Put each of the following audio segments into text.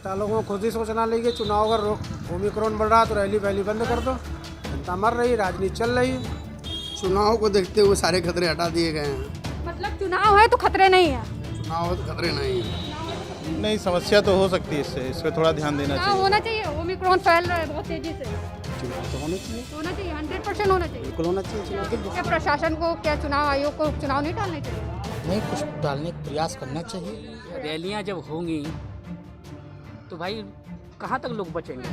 नेता लोगों को खुद ही सोचना चाहिए चुनाव अगर ओमिक्रॉन बढ़ रहा तो रैली वैली बंद कर दो। जनता मर रही, राजनीति चल रही है। चुनाव को देखते हुए सारे खतरे हटा दिए गए हैं। मतलब चुनाव है तो खतरे नहीं है। चुनाव हो तो खतरे नहीं है। नहीं, समस्या तो हो सकती है इससे, इस पर थोड़ा ध्यान देना चुनाव चाहिए। होना चाहिए। ओमिक्रॉन फैल रहा है बहुत तेजी से। चुनाव तो होने चाहिए, होना चाहिए, 100% होना चाहिए। बिल्कुल होना चाहिए चुनाव। क्या प्रशासन को, क्या चुनाव आयोग को चुनाव नहीं टालने चाहिए? नहीं, कुछ डालने का प्रयास करना चाहिए। रैलियां जब होंगी तो भाई कहाँ तक लोग बचेंगे?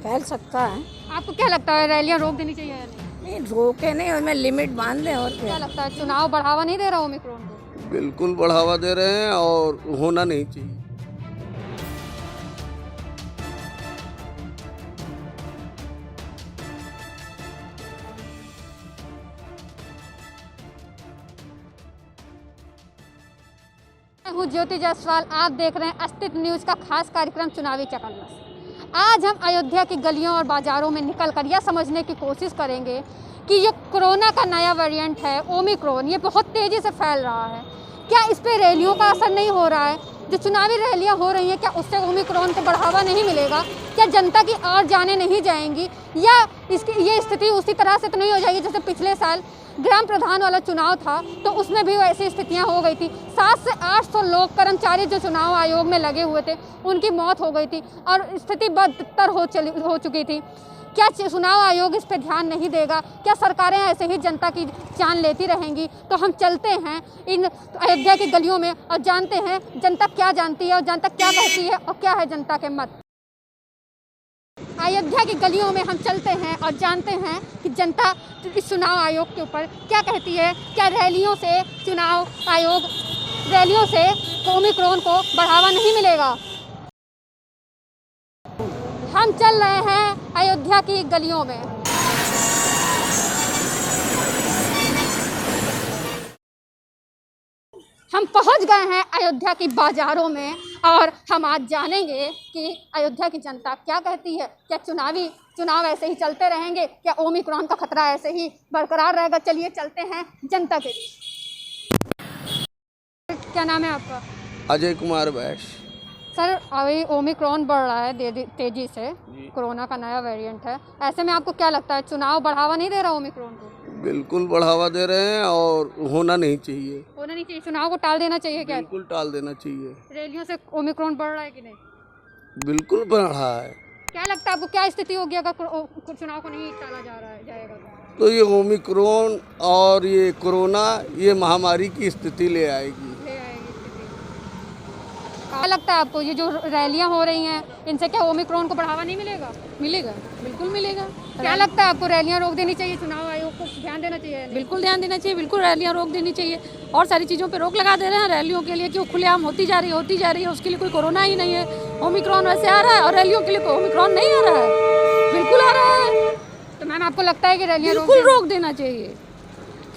फैल सकता है। आपको क्या लगता है रैलियां रोक देनी चाहिए या नहीं? नहीं, रोके नहीं, उनमें लिमिट बांध दें और क्या क्या। लगता है चुनाव बढ़ावा नहीं दे रहा ओमिक्रॉन को? बिल्कुल बढ़ावा दे रहे हैं और होना नहीं चाहिए। मैं हूँ ज्योति जायसवाल, आप देख रहे हैं अस्तित्व न्यूज़ का खास कार्यक्रम चुनावी चकन्नस। आज हम अयोध्या की गलियों और बाज़ारों में निकलकर यह समझने की कोशिश करेंगे कि ये कोरोना का नया वेरिएंट है ओमिक्रॉन, ये बहुत तेज़ी से फैल रहा है। क्या इस पर रैलियों का असर नहीं हो रहा है? जो चुनावी रैलियां हो रही हैं, क्या उससे ओमिक्रॉन को बढ़ावा नहीं मिलेगा? क्या जनता की और जानें नहीं जाएंगी? या इसकी ये स्थिति उसी तरह से तो नहीं हो जाएगी जैसे पिछले साल ग्राम प्रधान वाला चुनाव था तो उसमें भी ऐसी स्थितियां हो गई थी। 700 से 800 लोग कर्मचारी जो चुनाव आयोग में लगे हुए थे उनकी मौत हो गई थी और स्थिति बदतर हो चुकी थी। क्या चुनाव आयोग इस पर ध्यान नहीं देगा? क्या सरकारें ऐसे ही जनता की जान लेती रहेंगी? तो हम चलते हैं इन अयोध्या की गलियों में और जानते हैं जनता क्या जानती है और जनता क्या कहती है और क्या है जनता के मत। अयोध्या की गलियों में हम चलते हैं और जानते हैं कि जनता इस चुनाव आयोग के ऊपर क्या कहती है। क्या रैलियों से चुनाव आयोग, रैलियों से ओमिक्रॉन को बढ़ावा नहीं मिलेगा? हम चल रहे हैं अयोध्या की गलियों में। हम पहुंच गए हैं अयोध्या की बाजारों में और हम आज जानेंगे कि अयोध्या की जनता क्या कहती है। क्या चुनाव ऐसे ही चलते रहेंगे? क्या ओमिक्रॉन का खतरा ऐसे ही बरकरार रहेगा? चलिए चलते हैं जनता के बीच। क्या नाम है आपका? अजय कुमार बैश। सर, अभी ओमिक्रॉन बढ़ रहा है तेजी से, कोरोना का नया वेरिएंट है। ऐसे में आपको क्या लगता है चुनाव बढ़ावा नहीं दे रहा ओमिक्रॉन को? बिल्कुल बढ़ावा दे रहे हैं और होना नहीं चाहिए। होना नहीं चाहिए, चुनाव को टाल देना चाहिए। क्या बिल्कुल टाल देना चाहिए। रैलियों से ओमिक्रॉन बढ़ रहा है कि नहीं? बिल्कुल बढ़ रहा है। क्या लगता है आपको, क्या स्थिति होगी अगर चुनाव को नहीं टाला जाएगा तो ये ओमिक्रॉन और ये कोरोना ये महामारी की स्थिति ले आएगी। क्या लगता है आपको ये जो रैलियां हो रही हैं इनसे क्या ओमिक्रॉन को बढ़ावा नहीं मिलेगा? मिलेगा, बिल्कुल मिलेगा। क्या लगता है आपको रैलियां रोक देनी चाहिए, चुनाव आयोग को ध्यान देना चाहिए? बिल्कुल ध्यान देना चाहिए, बिल्कुल रैलियां रोक देनी चाहिए। और सारी चीज़ों पे रोक लगा दे रहे हैं रैलियों के लिए, क्यों खुलेआम होती जा रही है। उसके लिए कोई कोरोना ही नहीं है। ओमिक्रॉन वैसे आ रहा है और रैलियों के लिए कोई ओमिक्रॉन नहीं आ रहा है, बिल्कुल आ रहा है। तो मैम आपको लगता है कि रैलियां बिल्कुल रोक देना चाहिए।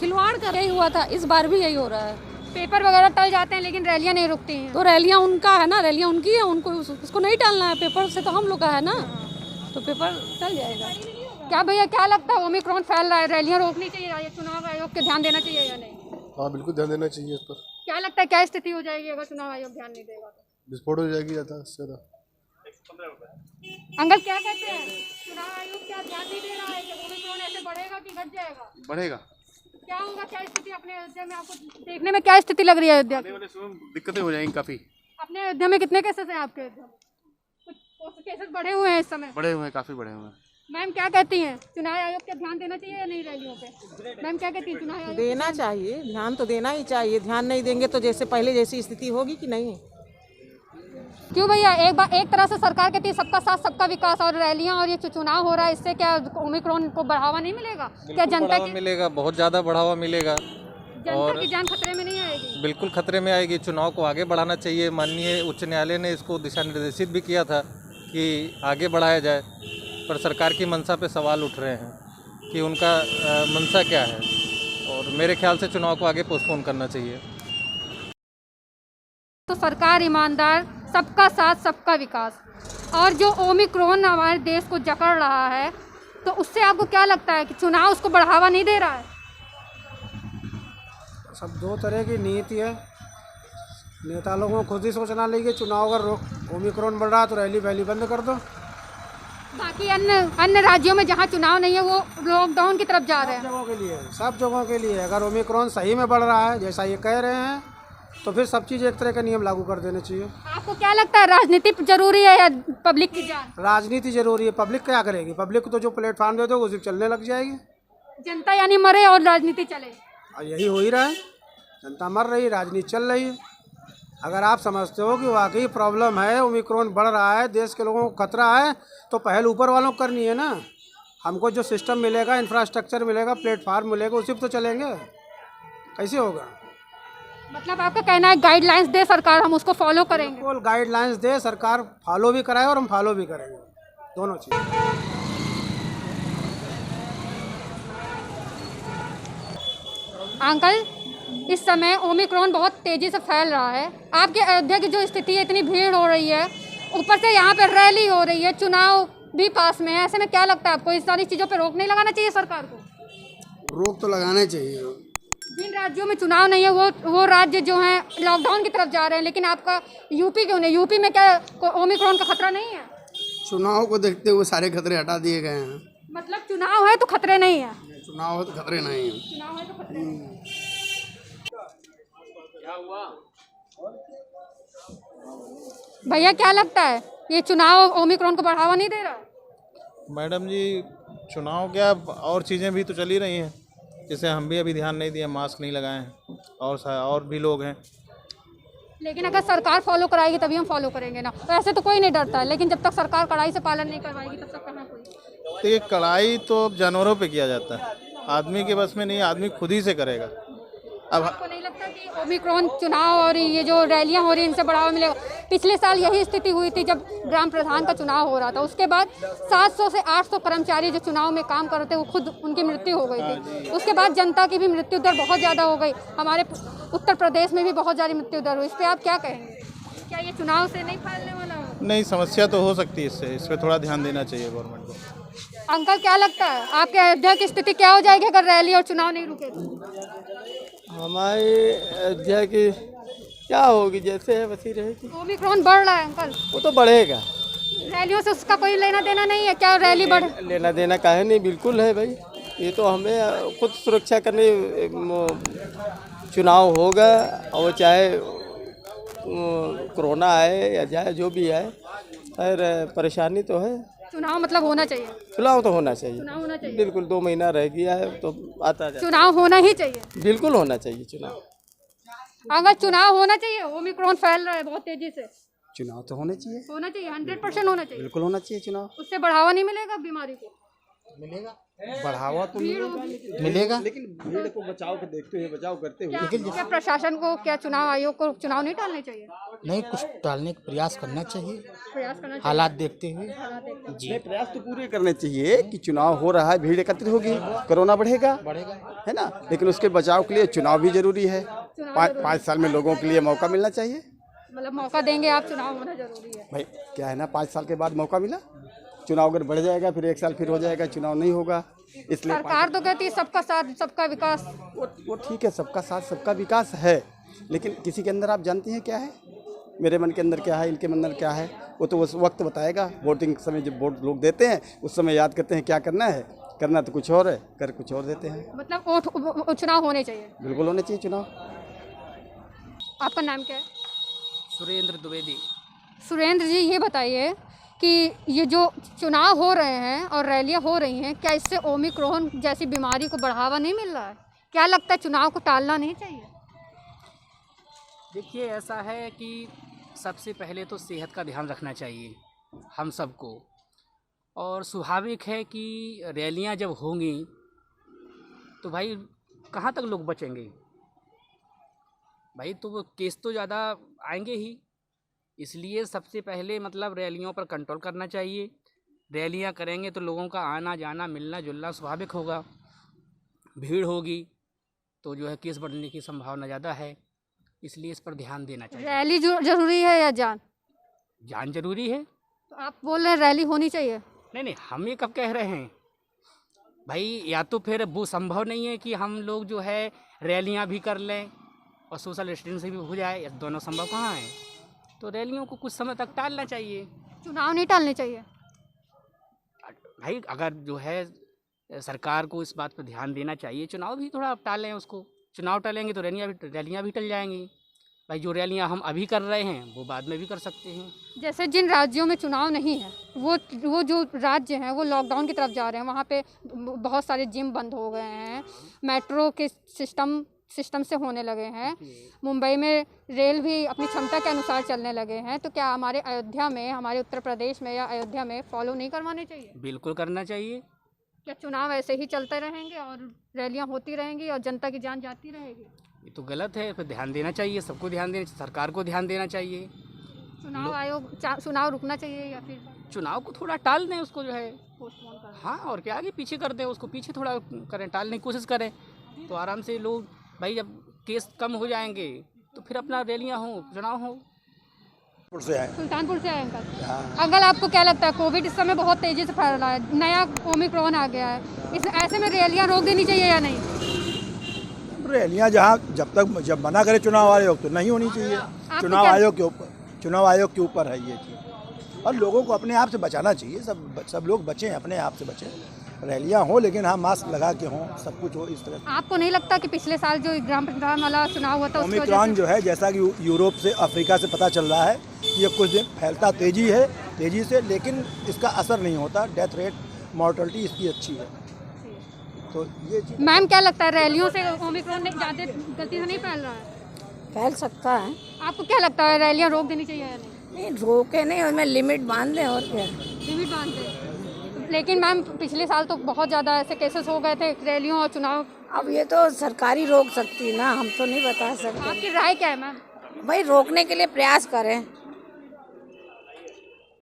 खिलवाड़ का यही हुआ था, इस बार भी यही हो रहा है। पेपर वगैरह टल जाते हैं लेकिन रैलियां नहीं रुकती हैं। तो रैलियां उनका है ना, रैलियां उनकी है, उनको उसको नहीं टालना है। पेपर से तो हम लोग का है ना, तो पेपर टल जाएगा। क्या भैया, क्या लगता है ओमिक्रॉन फैल रहा है, रैलियां रोकनी चाहिए या चुनाव आयोग के ध्यान देना चाहिए या नहीं? हाँ, बिल्कुल ध्यान देना चाहिए इस पर। क्या लगता है क्या स्थिति हो जाएगी अगर चुनाव आयोग ध्यान नहीं देगा तो? विस्फोट हो जाएगी ज़्यादा से ज़्यादा। अंकल क्या कहते हैं, चुनाव आयोग क्या ध्यान नहीं दे रहा है कि ओमिक्रॉन ऐसे बढ़ेगा कि घट जाएगा? बढ़ेगा। क्या होगा, क्या स्थिति अपने अयोध्या में आपको देखने में क्या स्थिति लग रही है अयोध्या की? दिक्कतें हो जाएंगी काफ़ी। अपने अयोध्या में कितने केसेस हैं आपके अयोध्या में? कुछ केसेस बढ़े हुए हैं इस समय? बढ़े हुए हैं, काफ़ी बढ़े हुए हैं। मैम क्या कहती हैं, चुनाव आयोग क्या ध्यान देना चाहिए या नहीं रैलियों पे? मैम क्या कहती है, चुनाव आयोग देना चाहिए, ध्यान तो देना ही चाहिए। ध्यान नहीं देंगे तो जैसे पहले जैसी स्थिति होगी कि नहीं? क्यों भैया, एक तरह से सरकार कहती है सबका साथ सबका विकास और रैलियां और ये चुनाव हो रहा है, इससे क्या ओमिक्रॉन को बढ़ावा नहीं मिलेगा? क्या जनता की मिलेगा, बहुत ज़्यादा बढ़ावा मिलेगा। जनता की जान खतरे में नहीं आएगी? बिल्कुल खतरे में आएगी। चुनाव को आगे बढ़ाना चाहिए। माननीय उच्च न्यायालय ने इसको दिशा निर्देशित भी किया था कि आगे बढ़ाया जाए, पर सरकार की मंशा पे सवाल उठ रहे हैं कि उनका मंशा क्या है, और मेरे ख्याल से चुनाव को आगे पोस्टपोन करना चाहिए। तो सरकार ईमानदार, सबका साथ सबका विकास, और जो ओमिक्रॉन हमारे देश को जकड़ रहा है तो उससे आपको क्या लगता है कि चुनाव उसको बढ़ावा नहीं दे रहा है? सब दो तरह की नीति है। नेता लोगों को खुद ही सोचना चाहिए चुनाव अगर ओमिक्रॉन बढ़ रहा तो रैली वैली बंद कर दो। बाकी अन्य राज्यों में जहाँ चुनाव नहीं है वो लॉकडाउन की तरफ जा रहे हैं। जगहों के लिए है, सब जगहों के लिए। अगर ओमिक्रॉन सही में बढ़ रहा है जैसा ये कह रहे हैं तो फिर सब चीज़ एक तरह के नियम लागू कर देने चाहिए। आपको क्या लगता है राजनीति जरूरी है या पब्लिक की जान? राजनीति जरूरी है। पब्लिक क्या करेगी? पब्लिक को तो जो प्लेटफॉर्म दे दो उसी चलने लग जाएगी। जनता यानी मरे और राजनीति चले। और यही हो ही रहा है, जनता मर रही, राजनीति चल रही है। अगर आप समझते हो कि वाकई प्रॉब्लम है, ओमिक्रॉन बढ़ रहा है, देश के लोगों को खतरा है, तो पहल ऊपर वालों को करनी है ना। हमको जो सिस्टम मिलेगा, इंफ्रास्ट्रक्चर मिलेगा, प्लेटफार्म मिलेगा, उसी पर तो चलेंगे। कैसे होगा? मतलब आपका कहना है गाइडलाइंस दे सरकार, हम उसको फॉलो करेंगे। बिल्कुल गाइडलाइंस दे सरकार, फॉलो भी कराए और हम फॉलो भी करेंगे, दोनों चीज़। अंकल, इस समय ओमिक्रॉन बहुत तेज़ी से फैल रहा है। आपके अयोध्या की जो स्थिति है, इतनी भीड़ हो रही है, ऊपर से यहाँ पे रैली हो रही है, चुनाव भी पास में है, ऐसे में क्या लगता है आपको इस सारी चीज़ों पे रोक नहीं लगाना चाहिए सरकार को? रोक तो लगाने चाहिए। जिन राज्यों में चुनाव नहीं है वो राज्य जो हैं लॉकडाउन की तरफ जा रहे हैं, लेकिन आपका यूपी क्यों नहीं? यूपी में क्या ओमिक्रॉन का खतरा नहीं है? चुनाव को देखते हुए सारे खतरे हटा दिए गए हैं। मतलब चुनाव है तो खतरे नहीं है? चुनाव है तो खतरे नहीं है। चुनाव है तो खतरे नहीं है। भैया क्या लगता है ये चुनाव ओमिक्रॉन को बढ़ावा नहीं दे रहा? मैडम जी, चुनाव क्या, और चीज़ें भी तो चल ही रही हैं, जैसे हम भी अभी ध्यान नहीं दिए, मास्क नहीं लगाए हैं, और भी लोग हैं। लेकिन अगर सरकार फॉलो कराएगी तभी हम फॉलो करेंगे ना। तो ऐसे तो कोई नहीं डरता है, लेकिन जब तक सरकार कड़ाई से पालन नहीं करवाएगी तब तक कहाँ कोई। तो ये कड़ाई तो अब जानवरों पे किया जाता है, आदमी के बस में नहीं, आदमी खुद ही से करेगा। अब आपको नहीं लगता कि ओमिक्रॉन चुनाव और ये जो रैलियां हो रही हैं इनसे बढ़ावा मिलेगा? पिछले साल यही स्थिति हुई थी जब ग्राम प्रधान का चुनाव हो रहा था। उसके बाद 700 से 800 कर्मचारी जो चुनाव में काम कर रहे थे वो खुद उनकी मृत्यु हो गई थी। उसके बाद जनता की भी मृत्यु दर बहुत ज़्यादा हो गई। हमारे उत्तर प्रदेश में भी बहुत ज़्यादा मृत्यु दर हुई। इस पर आप क्या कहेंगे? क्या ये चुनाव से नहीं फैलने वाला है? नहीं, समस्या तो हो सकती है इससे, इस पर थोड़ा ध्यान देना चाहिए गवर्नमेंट को। अंकल क्या लगता है आपके अयोध्या की स्थिति क्या हो जाएगी अगर रैली और चुनाव नहीं रुके तो? हमारी अयोध्या की क्या होगी, जैसे है वैसी रहेगी। ओमिक्रॉन बढ़ रहा है अंकल। वो तो बढ़ेगा, रैलियों से उसका कोई लेना देना नहीं है क्या? रैली बढ़ लेना देना काहे नहीं, बिल्कुल है भाई। ये तो हमें खुद सुरक्षा करने, चुनाव होगा और चाहे कोरोना आए या जाए जो भी आए, खैर परेशानी तो है। चुनाव मतलब होना चाहिए। चुनाव तो होना चाहिए, चुनाव होना चाहिए। बिल्कुल। 2 महीना रह गया है तो आता जाए। चुनाव होना ही चाहिए, बिल्कुल होना चाहिए चुनाव। अगर चुनाव होना चाहिए, ओमिक्रॉन फैल रहा है बहुत तेजी से, चुनाव तो होने चाहिए, होना चाहिए, 100% होना चाहिए। बिल्कुल होना चाहिए चुनाव। उससे बढ़ावा नहीं मिलेगा बीमारी को? मिलेगा, बढ़ावा तो भीड़ होगी। मिलेगा। लेकिन भीड़ को बचाव के देखते हुए, बचाव करते हुए। क्या प्रशासन को, क्या चुनाव आयोग को चुनाव नहीं टालने चाहिए? नहीं, कुछ टालने का प्रयास करना चाहिए, प्रयास करना चाहिए। हालात देखते हुए। जी, प्रयास तो पूरे करने चाहिए कि चुनाव हो रहा है, भीड़ एकत्रित होगी, कोरोना बढ़ेगा, है ना। लेकिन उसके बचाव के लिए चुनाव भी जरूरी है। 5 साल में लोगों के लिए मौका मिलना चाहिए। मतलब मौका देंगे आप, चुनाव होना जरूरी है भाई क्या है ना, 5 साल के बाद मौका मिला, चुनाव अगर बढ़ जाएगा फिर 1 साल फिर हो जाएगा, चुनाव नहीं होगा। इसलिए सरकार तो कहती है सबका साथ सबका विकास। वो ठीक है, सबका साथ सबका विकास है, लेकिन किसी के अंदर आप जानती हैं क्या है, मेरे मन के अंदर क्या है, इनके मन अंदर क्या है, वो तो उस वक्त बताएगा। वोटिंग समय जब वोट लोग देते हैं उस समय याद करते हैं क्या करना है, करना तो कुछ और है, कर कुछ और देते हैं। मतलब चुनाव होने चाहिए, बिल्कुल होने चाहिए चुनाव। आपका नाम क्या है? सुरेंद्र द्विवेदी। सुरेंद्र जी, ये बताइए कि ये जो चुनाव हो रहे हैं और रैलियां हो रही हैं, क्या इससे ओमिक्रॉन जैसी बीमारी को बढ़ावा नहीं मिल रहा है? क्या लगता है चुनाव को टालना नहीं चाहिए? देखिए, ऐसा है कि सबसे पहले तो सेहत का ध्यान रखना चाहिए हम सबको, और स्वाभाविक है कि रैलियां जब होंगी तो भाई कहाँ तक लोग बचेंगे भाई, तो वो केस तो ज़्यादा आएंगे ही। इसलिए सबसे पहले मतलब रैलियों पर कंट्रोल करना चाहिए। रैलियां करेंगे तो लोगों का आना जाना, मिलना जुलना स्वाभाविक होगा। भीड़ होगी तो जो है केस बढ़ने की संभावना ज़्यादा है, इसलिए इस पर ध्यान देना चाहिए। रैली जरूरी है या जान? जान जरूरी है। तो आप बोल रहे हैं रैली होनी चाहिए? नहीं, हम ये कब कह रहे हैं भाई, या तो फिर वो संभव नहीं है कि हम लोग जो है रैलियां भी कर लें और सोशल डिस्टेंस भी हो जाए, दोनों संभव कहाँ है। तो रैलियों को कुछ समय तक टालना चाहिए। चुनाव नहीं टालने चाहिए। भाई अगर जो है सरकार को इस बात पर ध्यान देना चाहिए, चुनाव भी थोड़ा टालें उसको। चुनाव टालेंगे तो रैलियाँ भी टल जाएंगी। भाई जो रैलियाँ हम अभी कर रहे हैं वो बाद में भी कर सकते हैं। जैसे जिन राज्यों में चुनाव नहीं है वो जो राज्य हैं वो लॉकडाउन की तरफ जा रहे हैं, वहाँ पे बहुत सारे जिम बंद हो गए हैं, मेट्रो के सिस्टम से होने लगे हैं, मुंबई में रेल भी अपनी क्षमता के अनुसार चलने लगे हैं। तो क्या हमारे अयोध्या में, हमारे उत्तर प्रदेश में या अयोध्या में फॉलो नहीं करवाने चाहिए? बिल्कुल करना चाहिए। क्या चुनाव ऐसे ही चलते रहेंगे और रैलियाँ होती रहेंगी और जनता की जान जाती रहेगी? ये तो गलत है। फिर ध्यान देना चाहिए, सबको ध्यान देना, सरकार को ध्यान देना चाहिए। चुनाव रुकना चाहिए या फिर चुनाव को थोड़ा टाल दें, उसको जो है पोस्टपोन कर दें? हाँ, और क्या आगे पीछे कर दें, उसको पीछे थोड़ा करें, टालने की कोशिश करें तो आराम से लोग, भाई जब केस कम हो जाएंगे तो फिर अपना रैलियाँ हों, चुनाव हो। सुल्तानपुर से आए अंकल। अंकल आपको क्या लगता है, कोविड इस समय बहुत तेज़ी से फैल रहा है, नया ओमिक्रॉन आ गया है, इस ऐसे में रैलियाँ रोक देनी चाहिए या नहीं? रैलियाँ जब मना करे चुनाव आयोग तो नहीं होनी चाहिए। चुनाव आयोग के ऊपर है ये चीज़, और लोगों को अपने आप से बचाना चाहिए। सब लोग बचें, अपने आप से बचें। रैलियाँ हो लेकिन हाँ मास्क लगा के हों, सब कुछ हो इस तरह। आपको नहीं लगता कि पिछले साल जो ग्राम प्रधान वाला चुनाव हुआ था ओमिक्रॉन जो है, जैसा कि यूरोप से, अफ्रीका से पता चल रहा है कि ये कुछ दिन फैलता तेज़ी से, लेकिन इसका असर नहीं होता। डेथ रेट, मॉर्टलिटी इसकी अच्छी है। तो ये मैम क्या लगता है, रैलियों से ओमिक्रॉन ज़्यादा गति से नहीं फैल रहा है? फैल सकता है। आपको क्या लगता है, रैलियाँ रोक देनी चाहिए या नहीं? रोके नहीं, उसमें लिमिट बांध दें और क्या। लिमिट बांध दें। लेकिन मैम पिछले साल तो बहुत ज़्यादा ऐसे केसेस हो गए थे रैलियों और चुनाव। अब ये तो सरकारी रोक सकती है ना, हम तो नहीं बता सकते। आपकी राय क्या है मैम? भाई रोकने के लिए प्रयास करें।